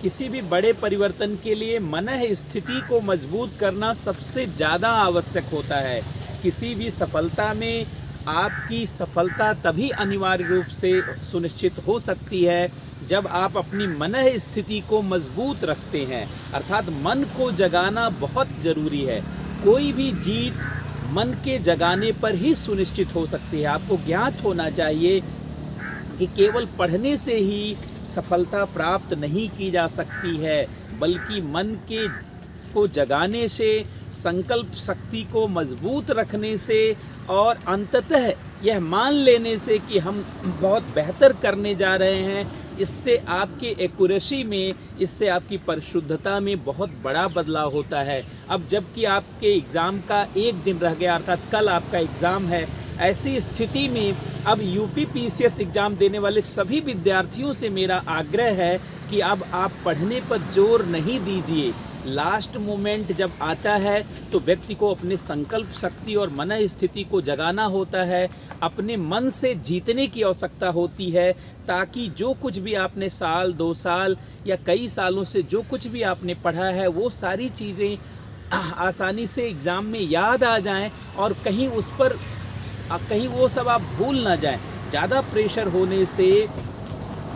किसी भी बड़े परिवर्तन के लिए मन स्थिति को मजबूत करना सबसे ज़्यादा आवश्यक होता है। किसी भी सफलता में आपकी सफलता तभी अनिवार्य रूप से सुनिश्चित हो सकती है जब आप अपनी मन स्थिति को मजबूत रखते हैं, अर्थात मन को जगाना बहुत ज़रूरी है। कोई भी जीत मन के जगाने पर ही सुनिश्चित हो सकती है। आपको ज्ञात होना चाहिए कि केवल पढ़ने से ही सफलता प्राप्त नहीं की जा सकती है, बल्कि मन के को जगाने से, संकल्प शक्ति को मजबूत रखने से और अंततः यह मान लेने से कि हम बहुत बेहतर करने जा रहे हैं, इससे आपके एक्यूरेसी में, इससे आपकी परिशुद्धता में बहुत बड़ा बदलाव होता है। अब जबकि आपके एग्ज़ाम का एक दिन रह गया, अर्थात कल आपका एग्ज़ाम है, ऐसी स्थिति में अब यूपी पीसीएस एग्ज़ाम देने वाले सभी विद्यार्थियों से मेरा आग्रह है कि अब आप पढ़ने पर जोर नहीं दीजिए। लास्ट मोमेंट जब आता है तो व्यक्ति को अपने संकल्प शक्ति और मन स्थिति को जगाना होता है, अपने मन से जीतने की आवश्यकता होती है, ताकि जो कुछ भी आपने साल, 2 साल या कई सालों से जो कुछ भी आपने पढ़ा है वो सारी चीज़ें आसानी से एग्ज़ाम में याद आ जाएं और कहीं उस पर कहीं वो सब आप भूल ना जाएं। ज़्यादा प्रेशर होने से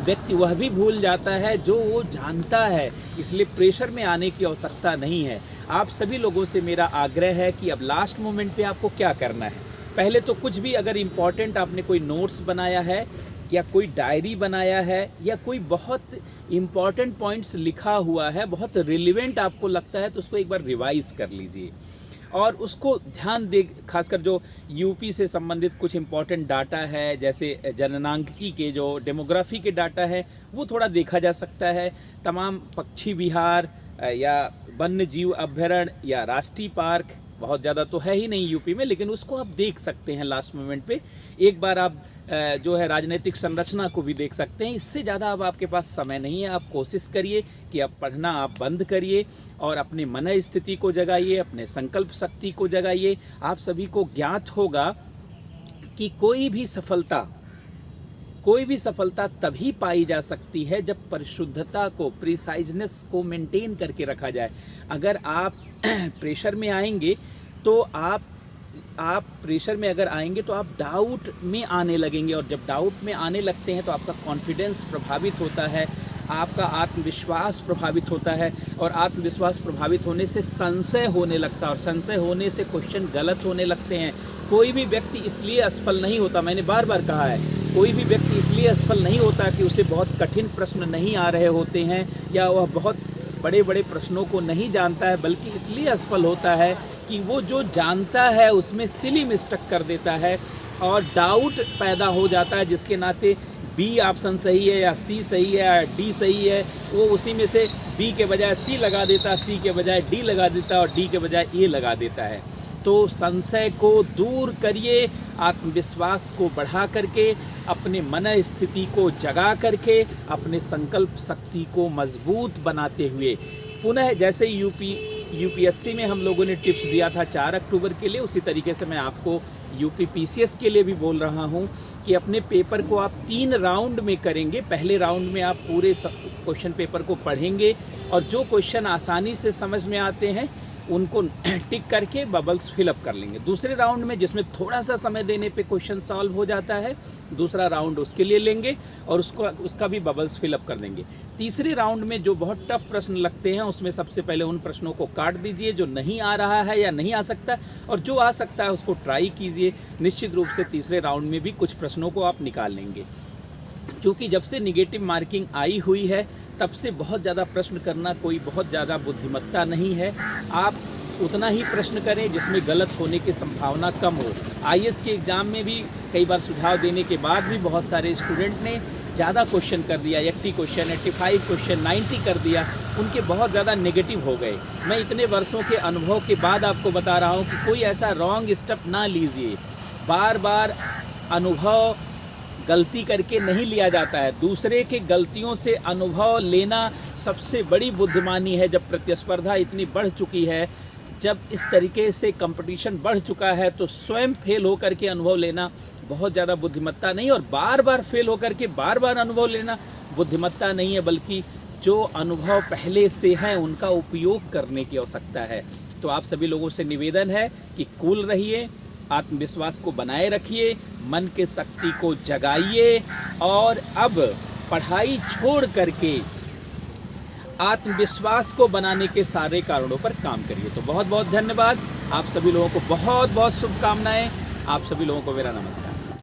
व्यक्ति वह भी भूल जाता है जो वो जानता है, इसलिए प्रेशर में आने की आवश्यकता नहीं है। आप सभी लोगों से मेरा आग्रह है कि अब लास्ट मोमेंट पे आपको क्या करना है। पहले तो कुछ भी अगर इम्पॉर्टेंट आपने कोई नोट्स बनाया है या कोई डायरी बनाया है या कोई बहुत इम्पॉर्टेंट पॉइंट्स लिखा हुआ है, बहुत रिलेवेंट आपको लगता है, तो उसको एक बार रिवाइज़ कर लीजिए और उसको ध्यान दे। खासकर जो यूपी से संबंधित कुछ इम्पॉर्टेंट डाटा है, जैसे जननांकिकी के जो डेमोग्राफी के डाटा है, वो थोड़ा देखा जा सकता है। तमाम पक्षी विहार या वन्य जीव अभ्यारण्य या राष्ट्रीय पार्क, बहुत ज़्यादा तो है ही नहीं यूपी में, लेकिन उसको आप देख सकते हैं लास्ट मोमेंट पे। एक बार आप जो है राजनीतिक संरचना को भी देख सकते हैं। इससे ज़्यादा अब आपके पास समय नहीं है। आप कोशिश करिए कि अब पढ़ना आप बंद करिए और अपने मन स्थिति को जगाइए, अपने संकल्प शक्ति को जगाइए। आप सभी को ज्ञात होगा कि कोई भी सफलता तभी पाई जा सकती है जब परिशुद्धता को, प्रिसाइजनेस को मेंटेन करके रखा जाए। अगर आप प्रेशर में आएंगे तो आप प्रेशर में अगर आएंगे तो आप डाउट में आने लगेंगे, और जब डाउट में आने लगते हैं तो आपका कॉन्फिडेंस प्रभावित होता है, आपका आत्मविश्वास प्रभावित होता है, और आत्मविश्वास प्रभावित होने से संशय होने लगता है, और संशय होने से क्वेश्चन गलत होने लगते हैं। कोई भी व्यक्ति इसलिए असफल नहीं होता, मैंने बार बार कहा है, कोई भी व्यक्ति इसलिए असफल नहीं होता कि उसे बहुत कठिन प्रश्न नहीं आ रहे होते हैं या वह बहुत बड़े बड़े प्रश्नों को नहीं जानता है, बल्कि इसलिए असफल होता है कि वो जो जानता है उसमें सिली मिस्टेक कर देता है और डाउट पैदा हो जाता है, जिसके नाते बी ऑप्शन सही है या सी सही है या डी सही है, वो उसी में से बी के बजाय सी लगा देता है, सी के बजाय डी लगा देता है और डी के बजाय ए लगा देता है। तो संशय को दूर करिए, आत्मविश्वास को बढ़ा करके, अपने मन स्थिति को जगा करके, अपने संकल्प शक्ति को मजबूत बनाते हुए, पुनः जैसे यूपीएससी में हम लोगों ने टिप्स दिया था 4 अक्टूबर के लिए, उसी तरीके से मैं आपको यूपी पीसीएस के लिए भी बोल रहा हूं कि अपने पेपर को आप 3 राउंड में करेंगे। पहले राउंड में आप पूरे क्वेश्चन पेपर को पढ़ेंगे और जो क्वेश्चन आसानी से समझ में आते हैं उनको टिक करके बबल्स फिलअप कर लेंगे। दूसरे राउंड में, जिसमें थोड़ा सा समय देने पे क्वेश्चन सॉल्व हो जाता है, दूसरा राउंड उसके लिए लेंगे और उसका भी बबल्स फिलअप कर देंगे। तीसरे राउंड में जो बहुत टफ प्रश्न लगते हैं उसमें सबसे पहले उन प्रश्नों को काट दीजिए जो नहीं आ रहा है या नहीं आ सकता, और जो आ सकता है उसको ट्राई कीजिए। निश्चित रूप से तीसरे राउंड में भी कुछ प्रश्नों को आप निकाल लेंगे। चूँकि जब से निगेटिव मार्किंग आई हुई है तब से बहुत ज़्यादा प्रश्न करना कोई बहुत ज़्यादा बुद्धिमत्ता नहीं है। आप उतना ही प्रश्न करें जिसमें गलत होने की संभावना कम हो। आईएएस के एग्ज़ाम में भी कई बार सुझाव देने के बाद भी बहुत सारे स्टूडेंट ने ज़्यादा क्वेश्चन कर दिया, 80 क्वेश्चन, 85 क्वेश्चन, 90 कर दिया, उनके बहुत ज़्यादा नेगेटिव हो गए। मैं इतने वर्षों के अनुभव के बाद आपको बता रहा हूँ कि कोई ऐसा रॉन्ग स्टेप ना लीजिए। बार बार अनुभव गलती करके नहीं लिया जाता है। दूसरे के गलतियों से अनुभव लेना सबसे बड़ी बुद्धिमानी है। जब प्रतिस्पर्धा इतनी बढ़ चुकी है, जब इस तरीके से कंपटीशन बढ़ चुका है, तो स्वयं फेल होकर के अनुभव लेना बहुत ज़्यादा बुद्धिमत्ता नहीं, और बार बार फेल होकर के बार बार अनुभव लेना बुद्धिमत्ता नहीं है, बल्कि जो अनुभव पहले से हैं उनका उपयोग करने की आवश्यकता है। तो आप सभी लोगों से निवेदन है कि कूल रहिए, आत्मविश्वास को बनाए रखिए, मन के शक्ति को जगाइए और अब पढ़ाई छोड़ करके आत्मविश्वास को बनाने के सारे कारणों पर काम करिए। तो बहुत बहुत धन्यवाद। आप सभी लोगों को बहुत बहुत शुभकामनाएं। आप सभी लोगों को मेरा नमस्कार।